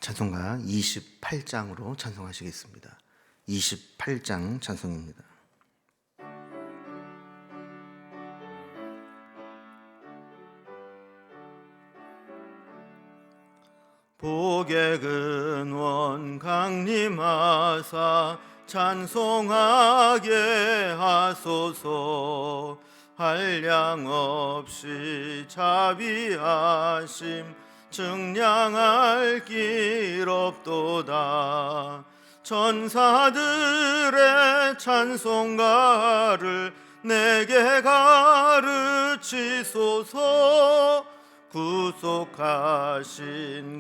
찬송가 28장으로 찬송하시겠습니다. 28장 찬송입니다. 복의 근원 강림하사 찬송하게 하소서. 한량없이 자비하심 증량할 길 없도다. 천사들의 찬송가를 내게 가르치소서. 구속하신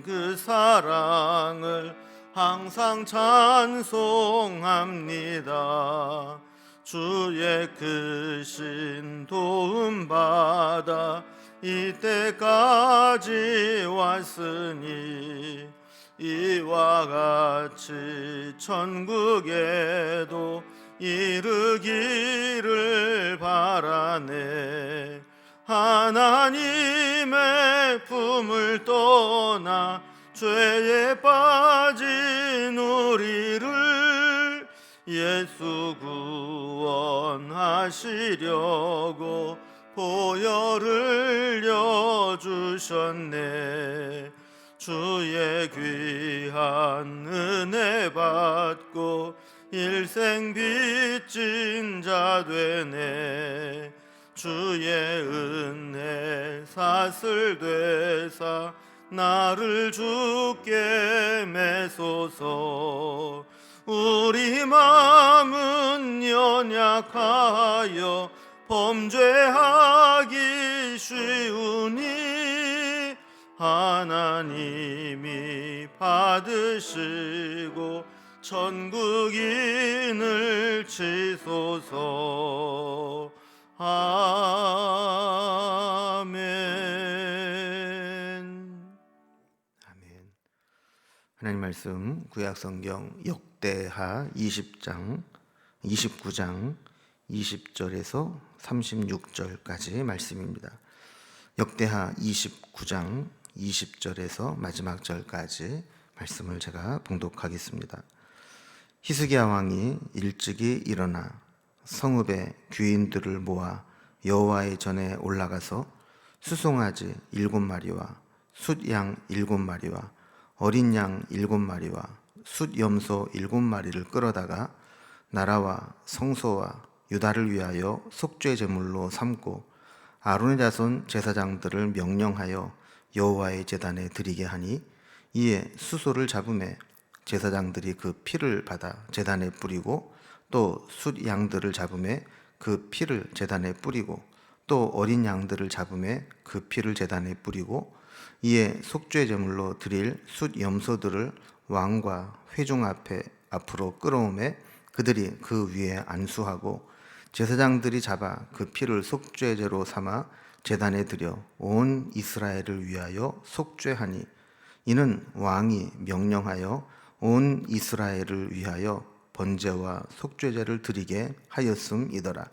그 사랑을 항상 찬송합니다. 주의 크신 도움받아 이때까지 왔으니 이와 같이 천국에도 이르기를 바라네. 하나님의 품을 떠나 죄에 빠진 우리를 예수 구원하시려고 보혈을 흘려주셨네. 주의 귀한 은혜 받고 일생 빚진 자 되네. 주의 은혜 사슬 되사 나를 주께 매소서. 우리 마음은 연약하여 범죄하기 쉬우니 하나님이 받으시고 천국인을 치소서. 아멘. 아멘. 하나님 말씀 구약성경 역대하 20장 29장 20절에서 36절까지 말씀입니다. 역대하 29장 20절에서 마지막 절까지 말씀을 제가 봉독하겠습니다. 히스기야 왕이 일찍이 일어나 성읍의 귀인들을 모아 여호와의 전에 올라가서 수송아지 7마리와 숫양 7마리와 어린 양 7마리와 숫염소 7마리를 끌어다가 나라와 성소와 유다를 위하여 속죄 제물로 삼고 아론의 자손 제사장들을 명령하여 여호와의 제단에 드리게 하니, 이에 수소를 잡음에 제사장들이 그 피를 받아 제단에 뿌리고 또 숫양들을 잡음에 그 피를 제단에 뿌리고 또 어린 양들을 잡음에 그 피를 제단에 뿌리고, 이에 속죄 제물로 드릴 숫염소들을 왕과 회중 앞으로 끌어오매 그들이 그 위에 안수하고 제사장들이 잡아 그 피를 속죄제로 삼아 제단에 드려 온 이스라엘을 위하여 속죄하니, 이는 왕이 명령하여 온 이스라엘을 위하여 번제와 속죄제를 드리게 하였음이더라.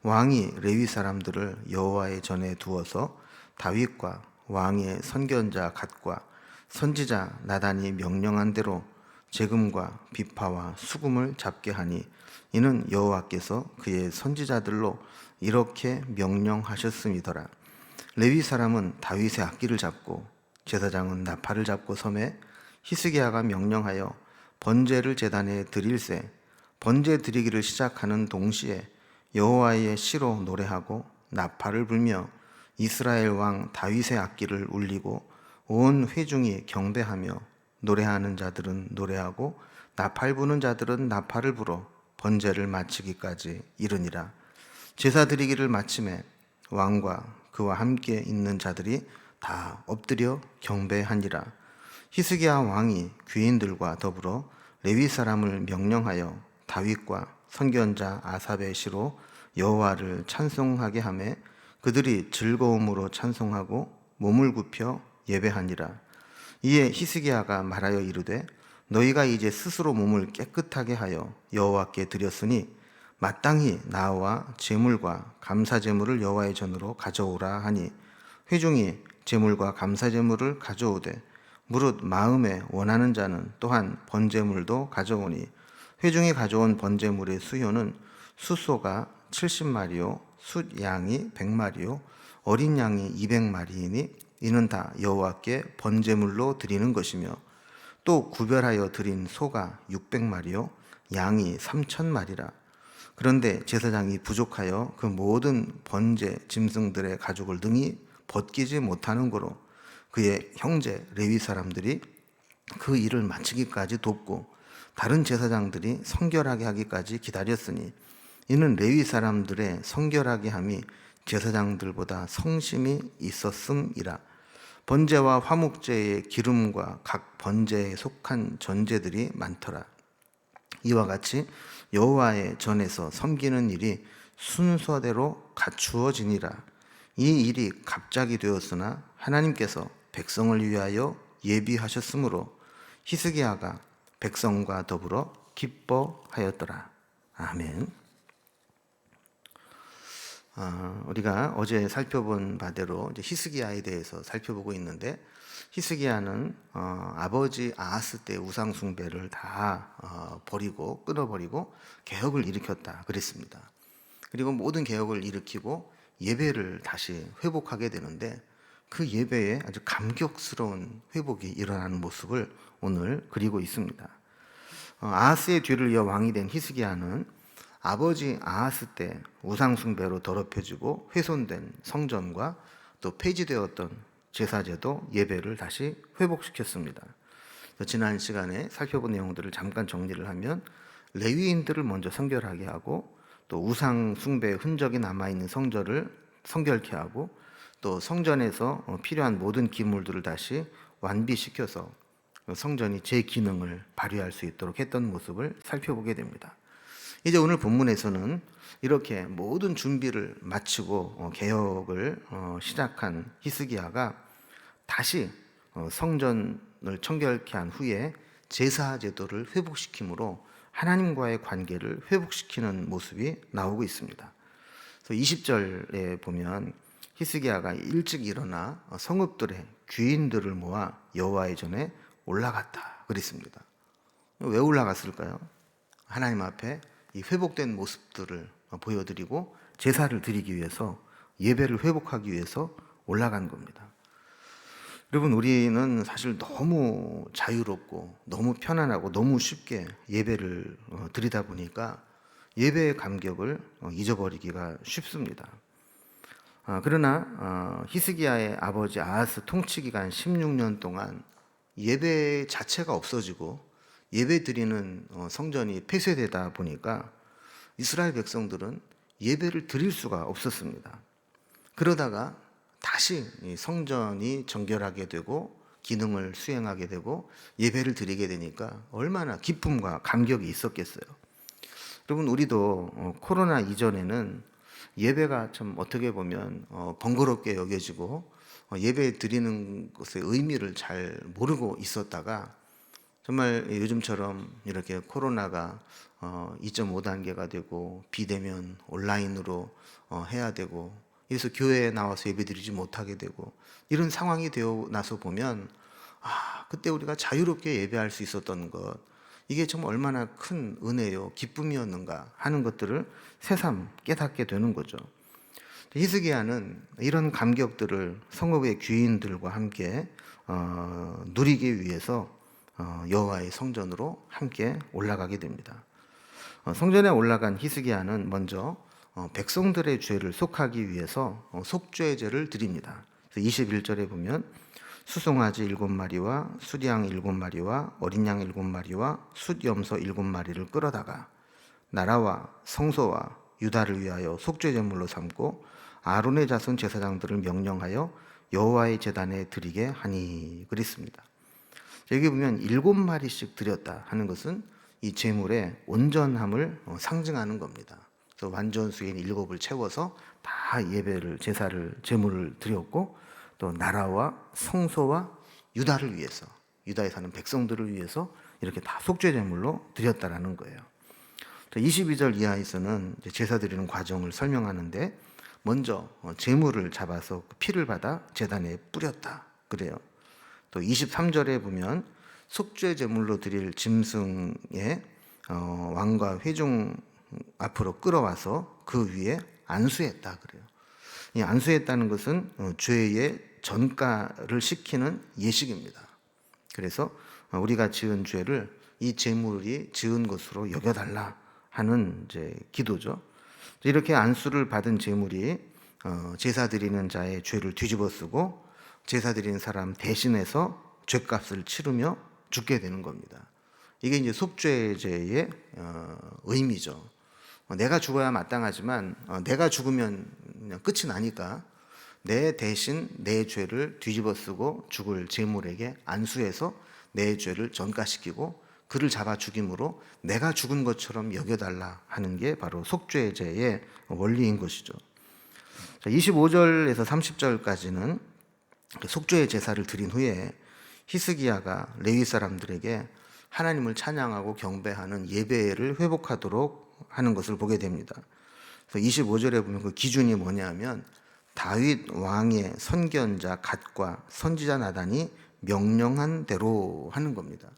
왕이 레위 사람들을 여호와의 전에 두어서 다윗과 왕의 선견자 갓과 선지자 나단이 명령한 대로 재금과 비파와 수금을 잡게 하니, 이는 여호와께서 그의 선지자들로 이렇게 명령하셨음이더라. 레위 사람은 다윗의 악기를 잡고 제사장은 나팔을 잡고 섬에 히스기야가 명령하여 번제를 제단에 드릴새 번제 드리기를 시작하는 동시에 여호와의 시로 노래하고 나팔을 불며 이스라엘 왕 다윗의 악기를 울리고 온 회중이 경배하며 노래하는 자들은 노래하고 나팔 부는 자들은 나팔을 불어 번제를 마치기까지 이르니라. 제사 드리기를 마침에 왕과 그와 함께 있는 자들이 다 엎드려 경배하니라. 히스기야 왕이 귀인들과 더불어 레위 사람을 명령하여 다윗과 선견자 아삽의 시로 여호와를 찬송하게 하매 그들이 즐거움으로 찬송하고 몸을 굽혀 예배하니라. 이에 히스기야가 말하여 이르되, 너희가 이제 스스로 몸을 깨끗하게 하여 여호와께 드렸으니 마땅히 나와 제물과 감사 제물을 여호와의 전으로 가져오라 하니, 회중이 제물과 감사 제물을 가져오되 무릇 마음에 원하는 자는 또한 번제물도 가져오니 회중이 가져온 번제물의 수요는 숫소가 70마리요 숫 양이 100마리요 어린 양이 200마리이니 이는 다 여호와께 번제물로 드리는 것이며 또 구별하여 드린 소가 600마리요 양이 3000마리라. 그런데 제사장이 부족하여 그 모든 번제 짐승들의 가죽을 능히 벗기지 못하는 고로 그의 형제 레위 사람들이 그 일을 마치기까지 돕고 다른 제사장들이 성결하게 하기까지 기다렸으니 이는 레위 사람들의 성결하게 함이 제사장들보다 성심이 있었음이라. 번제와 화목제의 기름과 각 번제에 속한 전제들이 많더라. 이와 같이 여호와의 전에서 섬기는 일이 순서대로 갖추어지니라. 이 일이 갑자기 되었으나 하나님께서 백성을 위하여 예비하셨으므로 히스기야가 백성과 더불어 기뻐하였더라. 아멘. 우리가 어제 살펴본 바대로 이제 히스기야에 대해서 살펴보고 있는데, 히스기야는 아버지 아하스 때 우상 숭배를 다 버리고 끊어버리고 개혁을 일으켰다 그랬습니다. 그리고 모든 개혁을 일으키고 예배를 다시 회복하게 되는데, 그 예배에 아주 감격스러운 회복이 일어나는 모습을 오늘 그리고 있습니다. 아하스의 뒤를 이어 왕이 된 히스기야는 아버지 아하스 때 우상 숭배로 더럽혀지고 훼손된 성전과 또 폐지되었던 제사제도 예배를 다시 회복시켰습니다. 지난 시간에 살펴본 내용들을 잠깐 정리를 하면, 레위인들을 먼저 성결하게 하고 또 우상 숭배의 흔적이 남아있는 성전을 성결케 하고 또 성전에서 필요한 모든 기물들을 다시 완비시켜서 성전이 제 기능을 발휘할 수 있도록 했던 모습을 살펴보게 됩니다. 이제 오늘 본문에서는 이렇게 모든 준비를 마치고 개혁을 시작한 히스기야가 다시 성전을 청결케 한 후에 제사 제도를 회복시킴으로 하나님과의 관계를 회복시키는 모습이 나오고 있습니다. 그래서 20절에 보면 히스기야가 일찍 일어나 성읍들의 귀인들을 모아 여호와의 전에 올라갔다 그랬습니다. 왜 올라갔을까요? 하나님 앞에 이 회복된 모습들을 보여드리고 제사를 드리기 위해서, 예배를 회복하기 위해서 올라간 겁니다. 여러분, 우리는 사실 너무 자유롭고 너무 편안하고 너무 쉽게 예배를 드리다 보니까 예배의 감격을 잊어버리기가 쉽습니다. 그러나 히스기야의 아버지 아하스 통치 기간 16년 동안 예배 자체가 없어지고 예배 드리는 성전이 폐쇄되다 보니까 이스라엘 백성들은 예배를 드릴 수가 없었습니다. 그러다가 다시 성전이 정결하게 되고 기능을 수행하게 되고 예배를 드리게 되니까 얼마나 기쁨과 감격이 있었겠어요. 여러분, 우리도 코로나 이전에는 예배가 참 어떻게 보면 번거롭게 여겨지고 예배 드리는 것의 의미를 잘 모르고 있었다가, 정말 요즘처럼 이렇게 코로나가 2.5단계가 되고 비대면 온라인으로 해야 되고, 그래서 교회에 나와서 예배드리지 못하게 되고 이런 상황이 되어 나서 보면, 그때 우리가 자유롭게 예배할 수 있었던 것, 이게 정말 얼마나 큰 은혜요 기쁨이었는가 하는 것들을 새삼 깨닫게 되는 거죠. 히스기야는 이런 감격들을 성읍의 귀인들과 함께 누리기 위해서 여호와의 성전으로 함께 올라가게 됩니다. 성전에 올라간 히스기야는 먼저 백성들의 죄를 속하기 위해서 속죄제를 드립니다. 21절에 보면 수송아지 7마리와 숫양 7마리와 어린 양 7마리와 숫염소 7마리를 끌어다가 나라와 성소와 유다를 위하여 속죄제물로 삼고 아론의 자손 제사장들을 명령하여 여호와의 제단에 드리게 하니 그랬습니다. 여기 보면 7마리씩 드렸다 하는 것은 이 제물의 온전함을 상징하는 겁니다. 그래서 완전수인 7을 채워서 다 예배를, 제사를, 제물을 드렸고, 또 나라와 성소와 유다를 위해서, 유다에 사는 백성들을 위해서 이렇게 다 속죄제물로 드렸다라는 거예요. 22절 이하에서는 제사 드리는 과정을 설명하는데, 먼저 제물을 잡아서 피를 받아 제단에 뿌렸다 그래요. 또 23절에 보면 속죄 제물로 드릴 짐승의 왕과 회중 앞으로 끌어와서 그 위에 안수했다 그래요. 이 안수했다는 것은 죄의 전가를 시키는 예식입니다. 그래서 우리가 지은 죄를 이 제물이 지은 것으로 여겨달라 하는 이제 기도죠. 이렇게 안수를 받은 제물이 제사 드리는 자의 죄를 뒤집어쓰고 제사 드리는 사람 대신해서 죄값을 치르며 죽게 되는 겁니다. 이게 이제 속죄제의 의미죠. 내가 죽어야 마땅하지만 내가 죽으면 그냥 끝이 나니까 내 대신 내 죄를 뒤집어쓰고 죽을 제물에게 안수해서 내 죄를 전가시키고 그를 잡아 죽임으로 내가 죽은 것처럼 여겨달라 하는 게 바로 속죄제의 원리인 것이죠. 25절에서 30절까지는 속죄의 제사를 드린 후에 히스기야가 레위 사람들에게 하나님을 찬양하고 경배하는 예배를 회복하도록 하는 것을 보게 됩니다. 25절에 보면 그 기준이 뭐냐면 다윗 왕의 선견자 갓과 선지자 나단이 명령한 대로 하는 겁니다.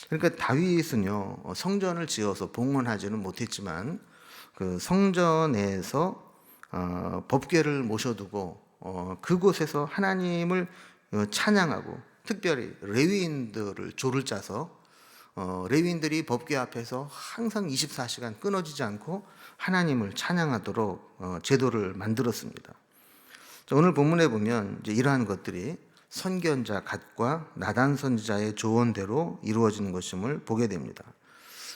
그러니까 다윗은요 성전을 지어서 봉헌하지는 못했지만 그 성전에서 법궤를 모셔두고 그곳에서 하나님을 찬양하고 특별히 레위인들을 조를 짜서 레위인들이 법궤 앞에서 항상 24시간 끊어지지 않고 하나님을 찬양하도록 제도를 만들었습니다. 오늘 본문에 보면 이제 이러한 것들이 선견자 갓과 나단 선지자의 조언대로 이루어지는 것임을 보게 됩니다.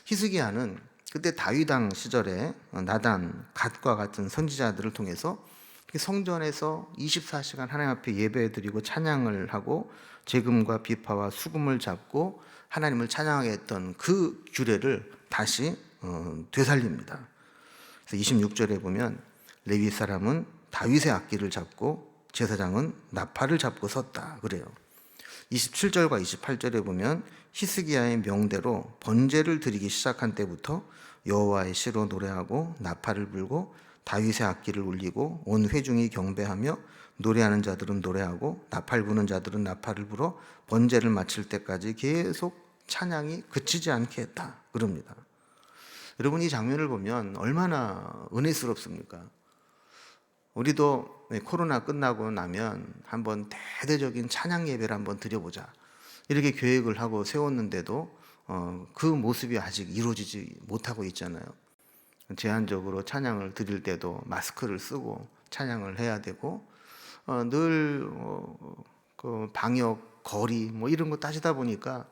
히스기야는 그때 다윗 왕 시절에 나단, 갓과 같은 선지자들을 통해서 성전에서 24시간 하나님 앞에 예배드리고 찬양을 하고 재금과 비파와 수금을 잡고 하나님을 찬양하게 했던 그 규례를 다시 되살립니다. 그래서 26절에 보면 레위 사람은 다윗의 악기를 잡고 제사장은 나팔을 잡고 섰다 그래요. 27절과 28절에 보면 히스기야의 명대로 번제를 드리기 시작한 때부터 여호와의 시로 노래하고 나팔을 불고 다윗의 악기를 울리고 온 회중이 경배하며 노래하는 자들은 노래하고 나팔 부는 자들은 나팔을 불어 번제를 마칠 때까지 계속 찬양이 그치지 않게 했다 그럽니다. 여러분 이 장면을 보면 얼마나 은혜스럽습니까? 우리도 코로나 끝나고 나면 한번 대대적인 찬양 예배를 한번 드려보자 이렇게 계획을 하고 세웠는데도 그 모습이 아직 이루어지지 못하고 있잖아요. 제한적으로 찬양을 드릴 때도 마스크를 쓰고 찬양을 해야 되고 늘 그 방역 거리 뭐 이런 거 따지다 보니까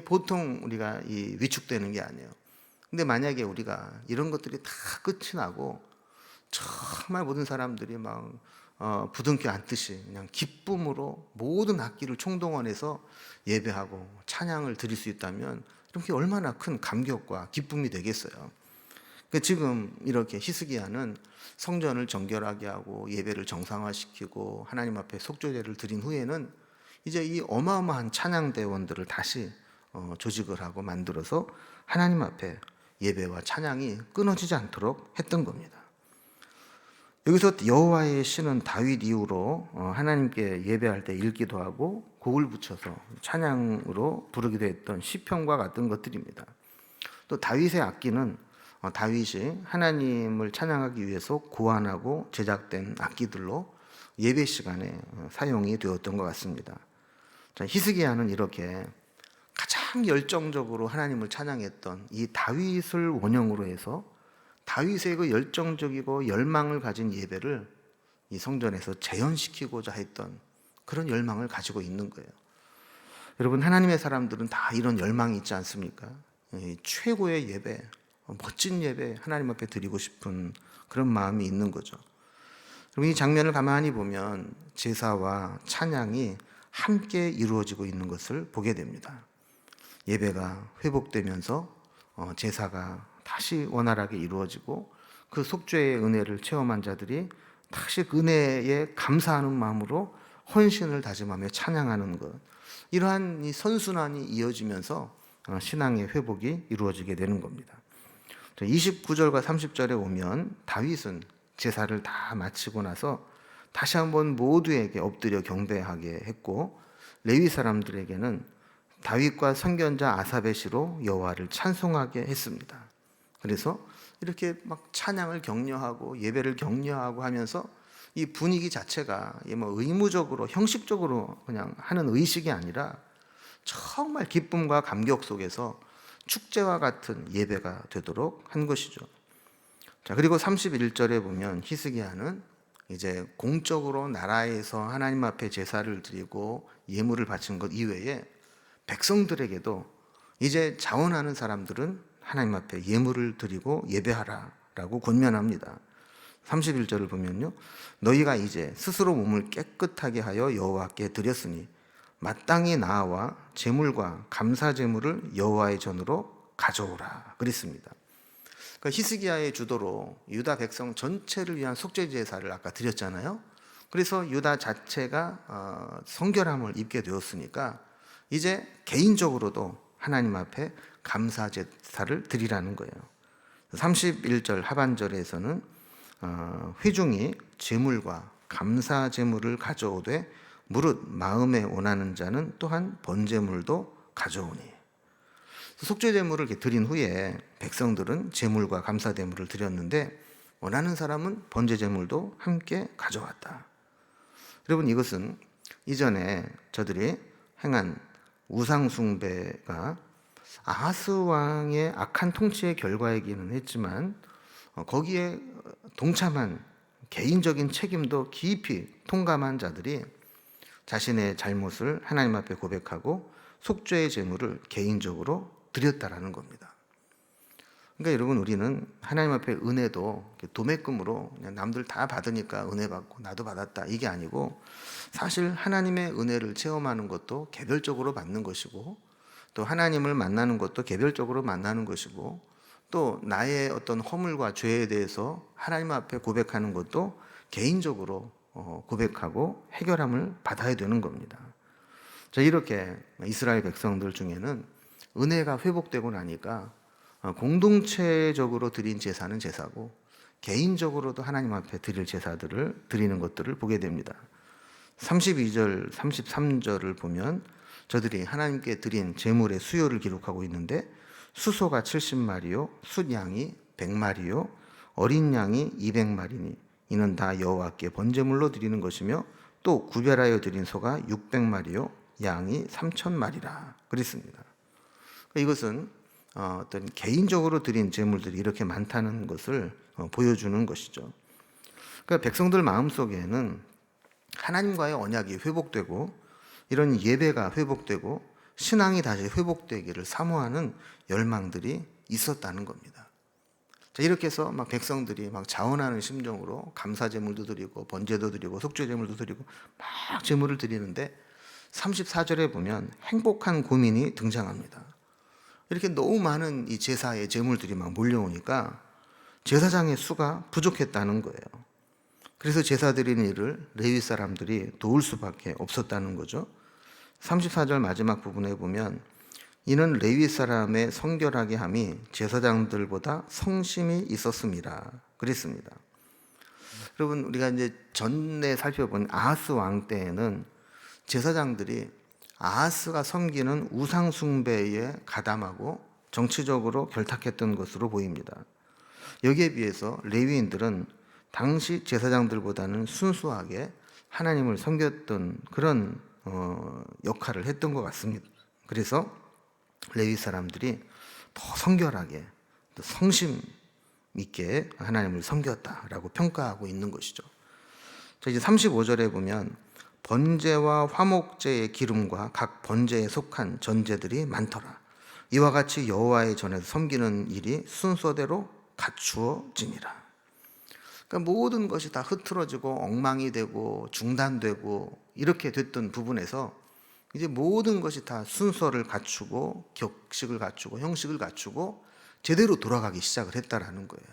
보통 우리가 위축되는 게 아니에요. 근데 만약에 우리가 이런 것들이 다 끝이 나고 정말 모든 사람들이 막 부둥켜 안듯이 그냥 기쁨으로 모든 악기를 총동원해서 예배하고 찬양을 드릴 수 있다면 이렇게 얼마나 큰 감격과 기쁨이 되겠어요. 지금 이렇게 히스기야는 성전을 정결하게 하고 예배를 정상화시키고 하나님 앞에 속죄제를 드린 후에는 이제 이 어마어마한 찬양대원들을 다시 조직을 하고 만들어서 하나님 앞에 예배와 찬양이 끊어지지 않도록 했던 겁니다. 여기서 여호와의 시는 다윗 이후로 하나님께 예배할 때 읽기도 하고 곡을 붙여서 찬양으로 부르기도 했던 시편과 같은 것들입니다. 또 다윗의 악기는 다윗이 하나님을 찬양하기 위해서 고안하고 제작된 악기들로 예배 시간에 사용이 되었던 것 같습니다. 히스기야는 이렇게 가장 열정적으로 하나님을 찬양했던 이 다윗을 원형으로 해서 다윗의 그 열정적이고 열망을 가진 예배를 이 성전에서 재현시키고자 했던 그런 열망을 가지고 있는 거예요. 여러분 하나님의 사람들은 다 이런 열망이 있지 않습니까? 최고의 예배, 멋진 예배 하나님 앞에 드리고 싶은 그런 마음이 있는 거죠. 그럼 이 장면을 가만히 보면 제사와 찬양이 함께 이루어지고 있는 것을 보게 됩니다. 예배가 회복되면서 제사가 다시 원활하게 이루어지고 그 속죄의 은혜를 체험한 자들이 다시 그 은혜에 감사하는 마음으로 헌신을 다짐하며 찬양하는 것, 이러한 이 선순환이 이어지면서 신앙의 회복이 이루어지게 되는 겁니다. 29절과 30절에 오면 다윗은 제사를 다 마치고 나서 다시 한번 모두에게 엎드려 경배하게 했고 레위 사람들에게는 다윗과 선견자 아삽의 시로 여호와를 찬송하게 했습니다. 그래서 이렇게 막 찬양을 격려하고 예배를 격려하고 하면서 이 분위기 자체가 뭐 의무적으로 형식적으로 그냥 하는 의식이 아니라 정말 기쁨과 감격 속에서 축제와 같은 예배가 되도록 한 것이죠. 자, 그리고 31절에 보면 히스기야는 이제 공적으로 나라에서 하나님 앞에 제사를 드리고 예물을 바치는 것 이외에 백성들에게도 이제 자원하는 사람들은 하나님 앞에 예물을 드리고 예배하라라고 권면합니다. 31절을 보면요, 너희가 이제 스스로 몸을 깨끗하게 하여 여호와께 드렸으니 마땅히 나와 제물과 감사 제물을 여호와의 전으로 가져오라 그랬습니다. 그러니까 히스기야의 주도로 유다 백성 전체를 위한 속죄 제사를 아까 드렸잖아요. 그래서 유다 자체가 성결함을 입게 되었으니까 이제 개인적으로도 하나님 앞에 감사 제사를 드리라는 거예요. 31절 하반절에서는 회중이 제물과 감사 제물을 가져오되 무릇 마음에 원하는 자는 또한 번제물도 가져오니. 속죄 제물을 드린 후에 백성들은 제물과 감사 제물을 드렸는데 원하는 사람은 번제 제물도 함께 가져왔다. 여러분, 이것은 이전에 저들이 행한 우상 숭배가 아하스 왕의 악한 통치의 결과이기는 했지만 거기에 동참한 개인적인 책임도 깊이 통감한 자들이 자신의 잘못을 하나님 앞에 고백하고 속죄의 제물을 개인적으로 드렸다라는 겁니다. 그러니까 여러분, 우리는 하나님 앞에 은혜도 도매금으로 그냥 남들 다 받으니까 은혜 받고 나도 받았다 이게 아니고, 사실 하나님의 은혜를 체험하는 것도 개별적으로 받는 것이고, 또 하나님을 만나는 것도 개별적으로 만나는 것이고, 또 나의 어떤 허물과 죄에 대해서 하나님 앞에 고백하는 것도 개인적으로 고백하고 해결함을 받아야 되는 겁니다. 자, 이렇게 이스라엘 백성들 중에는 은혜가 회복되고 나니까 공동체적으로 드린 제사는 제사고 개인적으로도 하나님 앞에 드릴 제사들을 드리는 것들을 보게 됩니다. 32절, 33절을 보면 저들이 하나님께 드린 제물의 수요를 기록하고 있는데, 수소가 70마리요, 숫양이 100마리요, 어린 양이 200마리니 이는 다 여호와께 번제물로 드리는 것이며, 또 구별하여 드린 소가 600마리요, 양이 3000마리라 그랬습니다. 이것은 어떤 개인적으로 드린 제물들이 이렇게 많다는 것을 보여주는 것이죠. 그러니까 백성들 마음속에는 하나님과의 언약이 회복되고 이런 예배가 회복되고 신앙이 다시 회복되기를 사모하는 열망들이 있었다는 겁니다. 자, 이렇게 해서 막 백성들이 막 자원하는 심정으로 감사 제물도 드리고 번제도 드리고 속죄 제물도 드리고 막 제물을 드리는데 34절에 보면 행복한 고민이 등장합니다. 이렇게 너무 많은 이 제사의 제물들이 막 몰려오니까 제사장의 수가 부족했다는 거예요. 그래서 제사 드리는 일을 레위 사람들이 도울 수밖에 없었다는 거죠. 34절 마지막 부분에 보면 이는 레위 사람의 성결하게 함이 제사장들보다 성심이 있었습니다 그랬습니다. 여러분, 우리가 이제 전에 살펴본 아하스 왕 때에는 제사장들이 아하스가 섬기는 우상 숭배에 가담하고 정치적으로 결탁했던 것으로 보입니다. 여기에 비해서 레위인들은 당시 제사장들보다는 순수하게 하나님을 섬겼던 그런 역할을 했던 것 같습니다. 그래서 레위 사람들이 더 성결하게, 더 성심 있게 하나님을 섬겼다라고 평가하고 있는 것이죠. 자, 이제 35절에 보면 번제와 화목제의 기름과 각 번제에 속한 전제들이 많더라. 이와 같이 여호와의 전에서 섬기는 일이 순서대로 갖추어지니라. 그러니까 모든 것이 다 흐트러지고 엉망이 되고 중단되고 이렇게 됐던 부분에서 이제 모든 것이 다 순서를 갖추고 격식을 갖추고 형식을 갖추고 제대로 돌아가기 시작을 했다라는 거예요.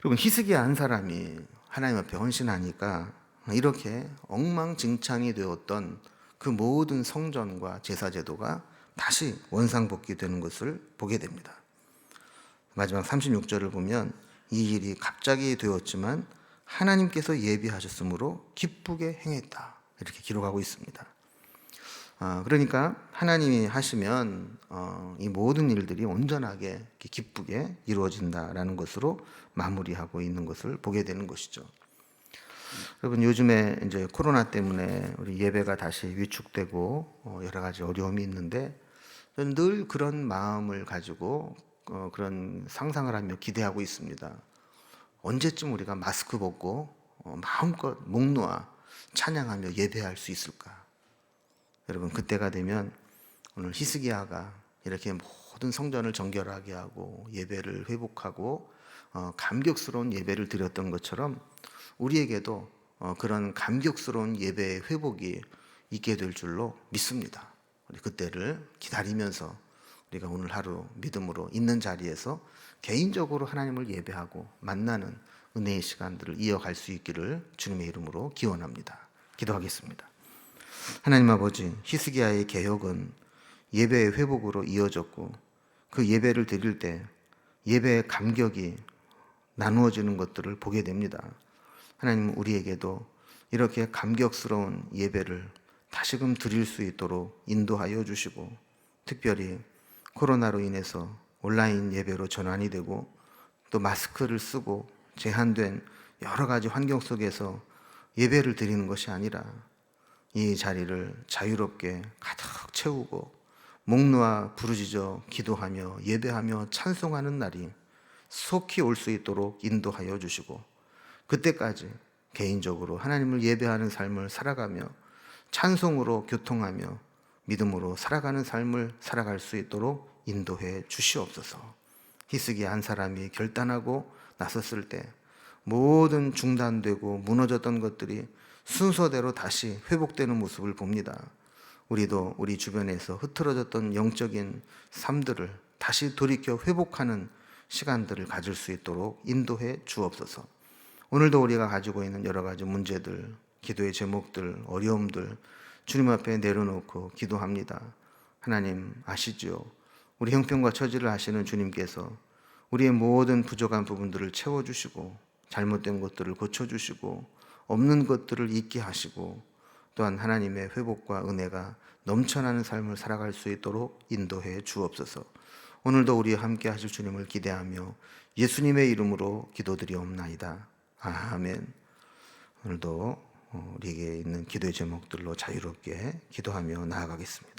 여러분, 히스기야 한 사람이 하나님 앞에 헌신하니까 이렇게 엉망진창이 되었던 그 모든 성전과 제사 제도가 다시 원상복귀되는 것을 보게 됩니다. 마지막 36절을 보면 이 일이 갑자기 되었지만 하나님께서 예비하셨으므로 기쁘게 행했다 이렇게 기록하고 있습니다. 그러니까 하나님이 하시면 이 모든 일들이 온전하게 이렇게 기쁘게 이루어진다라는 것으로 마무리하고 있는 것을 보게 되는 것이죠. 여러분, 요즘에 이제 코로나 때문에 우리 예배가 다시 위축되고 여러 가지 어려움이 있는데, 저는 늘 그런 마음을 가지고 그런 상상을 하며 기대하고 있습니다. 언제쯤 우리가 마스크 벗고 마음껏 목 놓아 찬양하며 예배할 수 있을까? 여러분, 그때가 되면 오늘 히스기야가 이렇게 모든 성전을 정결하게 하고 예배를 회복하고 감격스러운 예배를 드렸던 것처럼 우리에게도 그런 감격스러운 예배의 회복이 있게 될 줄로 믿습니다. 우리 그때를 기다리면서 우리가 오늘 하루 믿음으로 있는 자리에서 개인적으로 하나님을 예배하고 만나는 은혜의 시간들을 이어갈 수 있기를 주님의 이름으로 기원합니다. 기도하겠습니다. 하나님 아버지, 히스기야의 개혁은 예배의 회복으로 이어졌고, 그 예배를 드릴 때 예배의 감격이 나누어지는 것들을 보게 됩니다. 하나님, 우리에게도 이렇게 감격스러운 예배를 다시금 드릴 수 있도록 인도하여 주시고, 특별히 코로나로 인해서 온라인 예배로 전환이 되고 또 마스크를 쓰고 제한된 여러 가지 환경 속에서 예배를 드리는 것이 아니라 이 자리를 자유롭게 가득 채우고 목 놓아 부르짖어 기도하며 예배하며 찬송하는 날이 속히 올 수 있도록 인도하여 주시고, 그때까지 개인적으로 하나님을 예배하는 삶을 살아가며 찬송으로 교통하며 믿음으로 살아가는 삶을 살아갈 수 있도록 인도해 주시옵소서. 히스기야 한 사람이 결단하고 나섰을 때 모든 중단되고 무너졌던 것들이 순서대로 다시 회복되는 모습을 봅니다. 우리도 우리 주변에서 흐트러졌던 영적인 삶들을 다시 돌이켜 회복하는 시간들을 가질 수 있도록 인도해 주옵소서. 오늘도 우리가 가지고 있는 여러 가지 문제들, 기도의 제목들, 어려움들 주님 앞에 내려놓고 기도합니다. 하나님 아시지요? 우리 형편과 처지를 아시는 주님께서 우리의 모든 부족한 부분들을 채워주시고 잘못된 것들을 고쳐주시고 없는 것들을 잊게 하시고 또한 하나님의 회복과 은혜가 넘쳐나는 삶을 살아갈 수 있도록 인도해 주옵소서. 오늘도 우리와 함께 하실 주님을 기대하며 예수님의 이름으로 기도드리옵나이다. 아멘. 오늘도 우리에게 있는 기도의 제목들로 자유롭게 기도하며 나아가겠습니다.